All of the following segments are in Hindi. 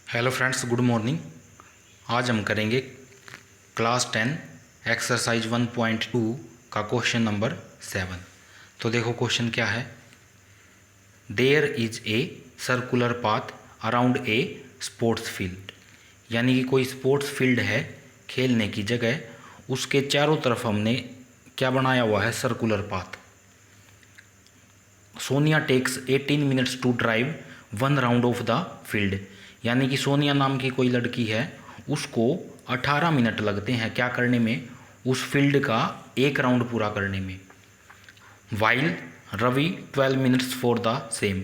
Hello friends, good morning. आज हम करेंगे क्लास 10 एक्सरसाइज 1.2 का क्वेश्चन नंबर 7। तो देखो क्वेश्चन क्या है। There is a circular path around a sports field, यानी कि कोई स्पोर्ट्स फील्ड है, खेलने की जगह, उसके चारों तरफ हमने क्या बनाया हुआ है, circular path. Sonia takes 18 minutes to drive 1 round of the field, यानी कि सोनिया नाम की कोई लड़की है, उसको 18 मिनट लगते हैं क्या करने में, उस फील्ड का एक राउंड पूरा करने में। While Ravi 12 minutes for the same,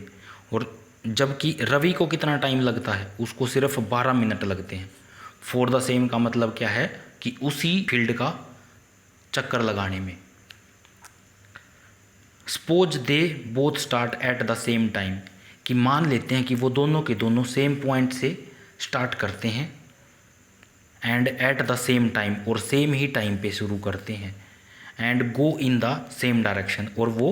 और जबकि रवि को कितना टाइम लगता है, उसको सिर्फ 12 मिनट लगते हैं। फॉर द सेम का मतलब क्या है कि उसी फील्ड का चक्कर लगाने में। Suppose they both start at the same time, कि मान लेते हैं कि वो दोनों के दोनों सेम पॉइंट से स्टार्ट करते हैं, and at the same time, और सेम ही टाइम पे शुरू करते हैं, and go in the same direction, और वो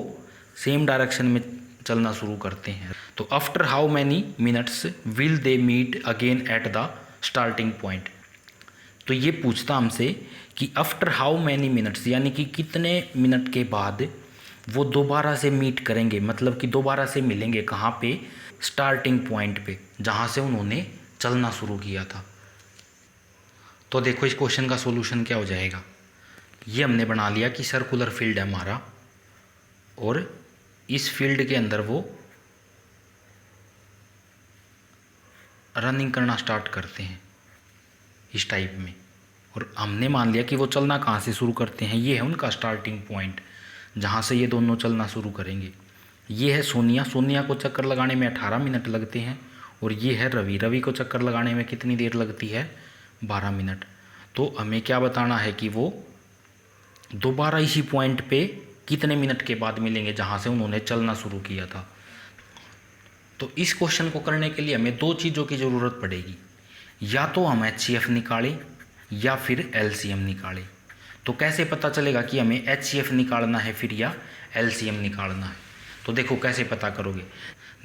सेम डायरेक्शन में चलना शुरू करते हैं। तो after how many minutes will they meet again at the starting point. तो ये पूछता हमसे कि आफ्टर हाउ मैनी मिनट्स, यानी कि कितने मिनट के बाद वो दोबारा से मीट करेंगे, मतलब कि दोबारा से मिलेंगे कहाँ पे, स्टार्टिंग पॉइंट पे, जहाँ से उन्होंने चलना शुरू किया था। तो देखो इस क्वेश्चन का सॉल्यूशन क्या हो जाएगा। ये हमने बना लिया कि सर्कुलर फील्ड है हमारा, और इस फील्ड के अंदर वो रनिंग करना स्टार्ट करते हैं इस टाइप में, और हमने मान लिया कि वो चलना कहाँ से शुरू करते हैं, ये है उनका स्टार्टिंग पॉइंट जहाँ से ये दोनों चलना शुरू करेंगे। ये है सोनिया, सोनिया को चक्कर लगाने में 18 मिनट लगते हैं, और ये है रवि, रवि को चक्कर लगाने में कितनी देर लगती है, 12 मिनट। तो हमें क्या बताना है कि वो दोबारा इसी पॉइंट पे कितने मिनट के बाद मिलेंगे जहाँ से उन्होंने चलना शुरू किया था। तो इस क्वेश्चन को करने के लिए हमें दो चीज़ों की ज़रूरत पड़ेगी, या तो हम HCF निकालें या फिर LCM निकालें। तो कैसे पता चलेगा कि हमें HCF निकालना है फिर या LCM निकालना है। तो देखो कैसे पता करोगे।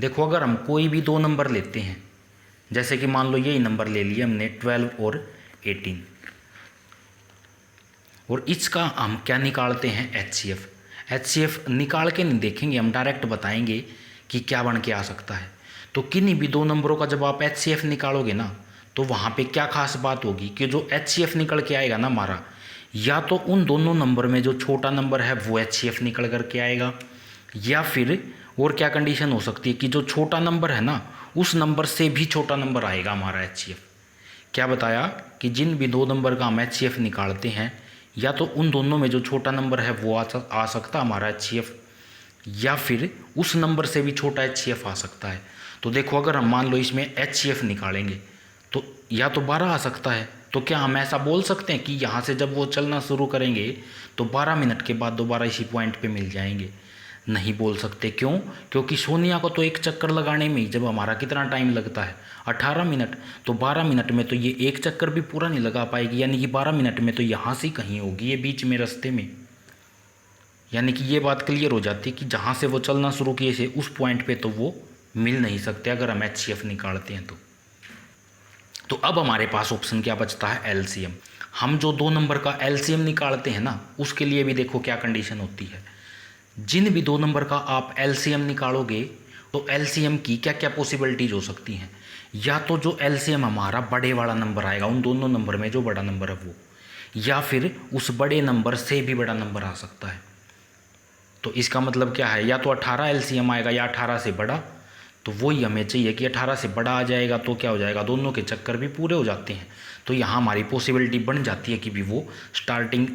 देखो अगर हम कोई भी दो नंबर लेते हैं, जैसे कि मान लो यही नंबर ले लिया हमने 12 और 18, और इसका हम क्या निकालते हैं, HCF। HCF निकाल के नहीं देखेंगे, हम डायरेक्ट बताएंगे कि क्या बन के आ सकता है। तो किन्हीं भी दो नंबरों का जब आप HCF निकालोगे ना, तो वहाँ पे क्या खास बात होगी कि जो HCF निकल के आएगा ना हमारा, या तो उन दोनों नंबर में जो छोटा नंबर है वो HCF निकल कर के आएगा, या फिर और क्या कंडीशन हो सकती है कि जो छोटा नंबर है ना, उस नंबर से भी छोटा नंबर आएगा हमारा HCF। क्या बताया कि जिन भी दो नंबर का हम HCF निकालते हैं, या तो उन दोनों में जो छोटा नंबर है वो आ सकता हमारा HCF, या फिर उस नंबर से भी छोटा HCF आ सकता है। तो देखो अगर हम मान लो इसमें HCF निकालेंगे तो या तो 12 आ सकता है। तो क्या हम ऐसा बोल सकते हैं कि यहाँ से जब वो चलना शुरू करेंगे तो 12 मिनट के बाद दोबारा इसी पॉइंट पे मिल जाएंगे? नहीं बोल सकते। क्यों? क्योंकि सोनिया को तो एक चक्कर लगाने में जब हमारा कितना टाइम लगता है, 18 मिनट, तो 12 मिनट में तो ये एक चक्कर भी पूरा नहीं लगा पाएगी, यानी कि 12 मिनट में तो यहाँ से कहीं होगी ये बीच में रास्ते में। यानी कि ये बात क्लियर हो जाती है कि जहाँ से वो चलना शुरू किए थे उस पॉइंट पे तो वो मिल नहीं सकते अगर हम HCF निकालते हैं तो अब हमारे पास ऑप्शन क्या बचता है, LCM। हम जो दो नंबर का LCM निकालते हैं ना, उसके लिए भी देखो क्या कंडीशन होती है। जिन भी दो नंबर का आप LCM निकालोगे तो LCM की क्या क्या पॉसिबिलिटीज हो सकती हैं। या तो जो LCM हमारा बड़े वाला नंबर आएगा, उन दोनों नंबर में जो बड़ा नंबर है वो, या फिर उस बड़े नंबर से भी बड़ा नंबर आ सकता है। तो इसका मतलब क्या है, या तो 18 LCM आएगा या 18 से बड़ा। तो वही हमें चाहिए कि 18 से बड़ा आ जाएगा तो क्या हो जाएगा, दोनों के चक्कर भी पूरे हो जाते हैं। तो यहाँ हमारी पॉसिबिलिटी बन जाती है कि भी वो स्टार्टिंग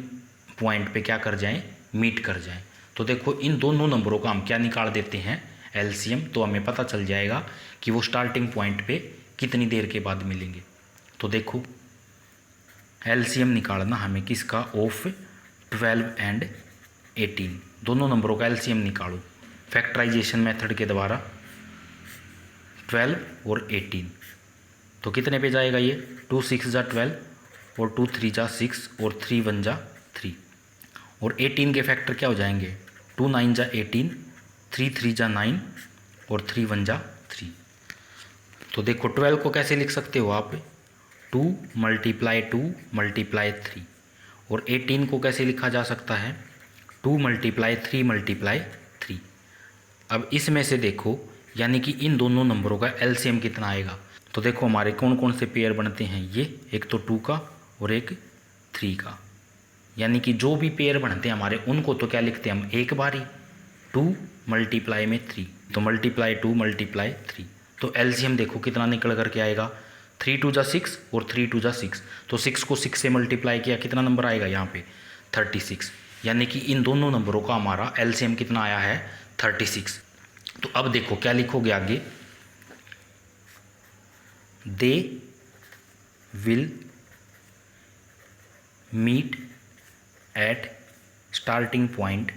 पॉइंट पे क्या कर जाएं, मीट कर जाएं। तो देखो इन दोनों नंबरों का हम क्या निकाल देते हैं, LCM। तो हमें पता चल जाएगा कि वो स्टार्टिंग पॉइंट पे कितनी देर के बाद मिलेंगे। तो देखो LCM निकालना हमें किसका, ऑफ 12 एंड 18, दोनों नंबरों का LCM निकालो फैक्टराइजेशन मेथड के द्वारा। 12 और 18 तो कितने पे जाएगा ये, 2 6 जा 12 और 2 3 जा 6 और 3 1 जा 3, और 18 के फैक्टर क्या हो जाएंगे, 2 9 जा 18, 3 3 जा 9 और 3 1 जा 3। तो देखो 12 को कैसे लिख सकते हो आप, 2 × 2 × 3। और 18 को कैसे लिखा जा सकता है, 2 × 3 × 3। अब इसमें से देखो यानी कि इन दोनों नंबरों का एलसीएम कितना आएगा। तो देखो हमारे कौन कौन से पेयर बनते हैं, ये एक तो 2 का और एक 3 का, यानी कि जो भी पेयर बनते हैं हमारे उनको तो क्या लिखते हैं हम, एक बार ही 2 × में 3, तो मल्टीप्लाई 2 × 3। तो एलसीएम देखो कितना निकल करके आएगा, 3 2 जा 6 और 3 2 जा 6। तो 6 को 6 से मल्टीप्लाई किया, कितना नंबर आएगा यहाँ पे 36। यानी कि इन दोनों नंबरों का हमारा एलसीएम कितना आया है 36। तो अब देखो क्या लिखोगे आगे, they will meet at starting point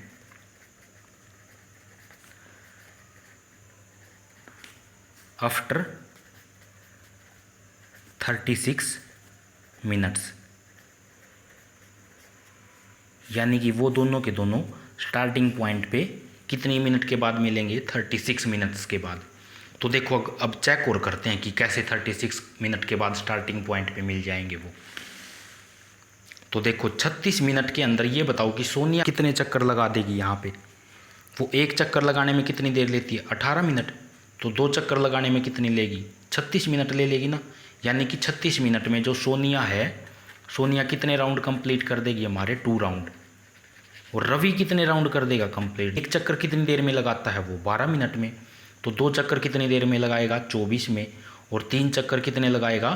after 36 minutes. यानी कि वो दोनों के दोनों स्टार्टिंग पॉइंट पे कितनी मिनट के बाद मिलेंगे, 36 मिनट्स के बाद। तो देखो अब चेक और करते हैं कि कैसे 36 मिनट के बाद स्टार्टिंग पॉइंट पे मिल जाएंगे वो। तो देखो 36 मिनट के अंदर ये बताओ कि सोनिया कितने चक्कर लगा देगी यहाँ पे। वो एक चक्कर लगाने में कितनी देर लेती है, 18 मिनट। तो 2 चक्कर लगाने में कितनी लेगी, 36 मिनट ले लेगी ना। यानी कि 36 मिनट में जो सोनिया है, सोनिया कितने राउंड कंप्लीट कर देगी, हमारे 2 राउंड। और रवि कितने राउंड कर देगा कंप्लीट, एक चक्कर कितनी देर में लगाता है वो, 12 मिनट में। तो 2 चक्कर कितनी देर में लगाएगा, 24 में। और 3 चक्कर कितने लगाएगा,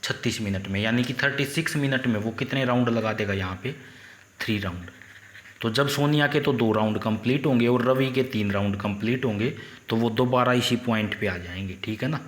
36 मिनट में। यानी कि 36 मिनट में वो कितने राउंड लगा देगा यहाँ पे, 3 राउंड। तो जब सोनिया के तो 2 राउंड कंप्लीट होंगे और रवि के 3 राउंड कंप्लीट होंगे, तो वो दोबारा इसी पॉइंट पे आ जाएंगे, ठीक है ना।